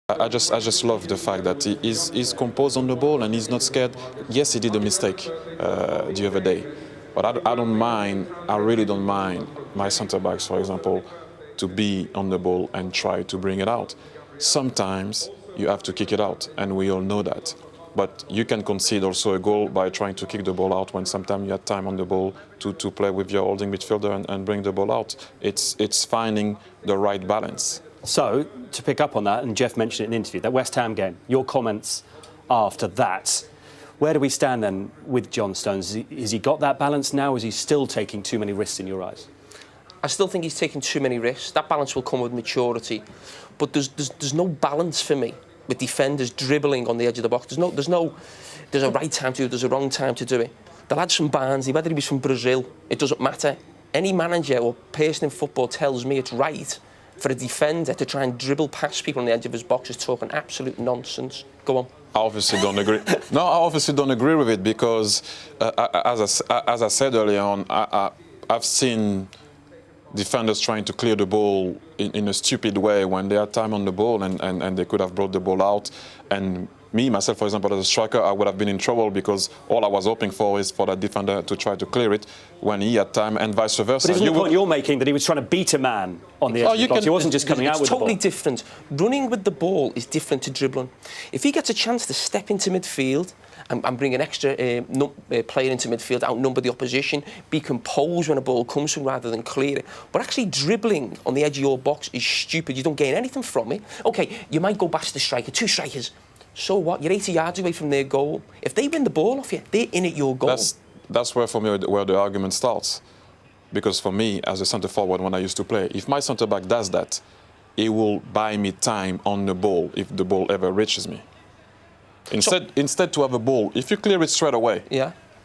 I just love the fact that he's composed on the ball and he's not scared. Yes, he did a mistake the other day, but I don't mind. I really don't mind my centre backs, for example, to be on the ball and try to bring it out. Sometimes you have to kick it out, and we all know that. But you can concede also a goal by trying to kick the ball out when sometimes you have time on the ball to play with your holding midfielder and bring the ball out. It's finding the right balance. So, to pick up on that, and Jeff mentioned it in the interview, that West Ham game, your comments after that, where do we stand then with John Stones? Has he got that balance now, or is he still taking too many risks in your eyes? I still think he's taking too many risks. That balance will come with maturity. But there's no balance for me with defenders dribbling on the edge of the box. There's a right time to do it, there's a wrong time to do it. The lads from Barnsley, whether he was from Brazil, it doesn't matter. Any manager or person in football tells me it's right for a defender to try and dribble past people on the edge of his box is talking absolute nonsense. Go on. I obviously don't agree. No, I obviously don't agree with it because, as I said earlier on, I've seen defenders trying to clear the ball in a stupid way when they had time on the ball and they could have brought the ball out. And me, myself, for example, as a striker, I would have been in trouble because all I was hoping for is for that defender to try to clear it when he had time and vice versa. But isn't the point you're making that he was trying to beat a man on the edge of the box? He wasn't just coming out with the ball. It's totally different. Running with the ball is different to dribbling. If he gets a chance to step into midfield and bring an extra player into midfield, outnumber the opposition, be composed when a ball comes to him rather than clear it. But actually dribbling on the edge of your box is stupid. You don't gain anything from it. OK, you might go past the striker, two strikers. So what? You're 80 yards away from their goal. If they win the ball off you, they're in at your goal. That's where, for me, where the argument starts. Because for me, as a centre-forward, when I used to play, if my centre-back does that, he will buy me time on the ball if the ball ever reaches me. Instead to have a ball, if you clear it straight away,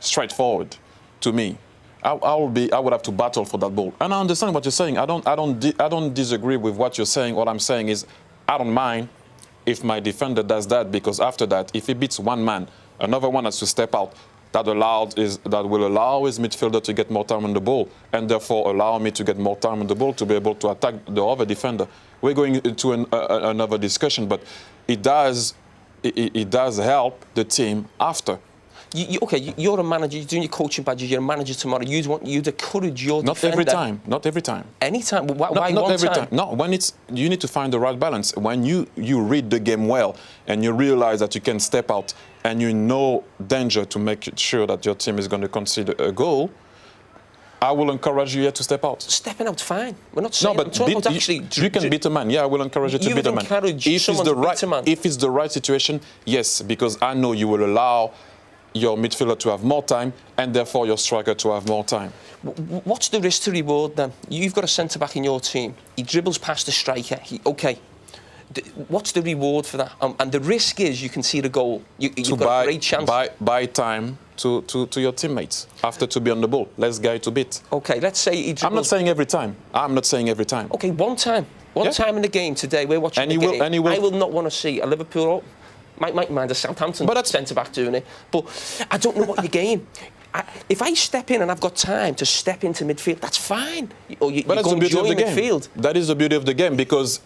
straight forward, to me, I would have to battle for that ball. And I understand what you're saying. I don't disagree with what you're saying. What I'm saying is, I don't mind if my defender does that, because after that, if he beats one man, another one has to step out. That will allow his midfielder to get more time on the ball, and therefore allow me to get more time on the ball to be able to attack the other defender. We're going into another discussion, but it does help the team after. OK, you're a manager, you're doing your coaching badges, you're a manager tomorrow. You'd encourage your defender. Not every time. Any time? Why not one every time? No, you need to find the right balance. When you read the game well and you realize that you can step out and you know danger to make sure that your team is going to concede a goal, I will encourage you to step out. Stepping out's fine. We're not saying... No, but you can beat a man. Yeah, I will encourage you to beat a man. If it's the right situation, yes, because I know you will allow your midfielder to have more time and therefore your striker to have more time. What's the risk to reward then? You've got a centre-back in your team. He dribbles past the striker. OK. What's the reward for that? And the risk is you can see the goal. You've got a great chance. Buy time to your teammates after to be on the ball. Less guy to beat. OK, let's say he dribbles... I'm not saying every time. OK, one time. One time in the game today, we're watching the game. I will not want to see a Liverpool... Might mind a Southampton centre-back doing it. But I don't know what you gain. If I step in and I've got time to step into midfield, that's fine. Or you go and join midfield. That is the beauty of the game, because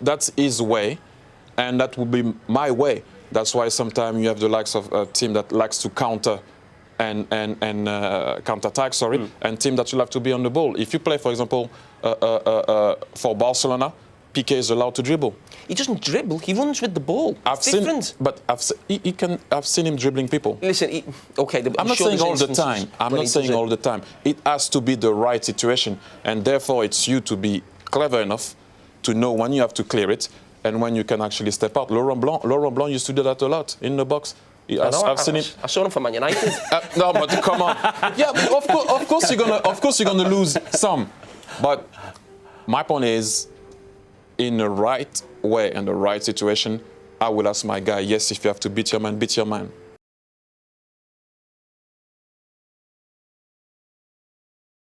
that's his way, and that will be my way. That's why sometimes you have the likes of a team that likes to counter and counter-attack, and team that you have to be on the ball. If you play, for example, for Barcelona, Piqué is allowed to dribble. He doesn't dribble, he runs with the ball. I've seen him dribbling people. Listen, I'm not saying all the time. It has to be the right situation, and therefore it's you to be clever enough to know when you have to clear it and when you can actually step out. Laurent Blanc used to do that a lot in the box. I saw him for Man United. No, but come on. Yeah, of course you're gonna lose some. But my point is, in the right way and the right situation, I will ask my guy, yes, if you have to beat your man, beat your man.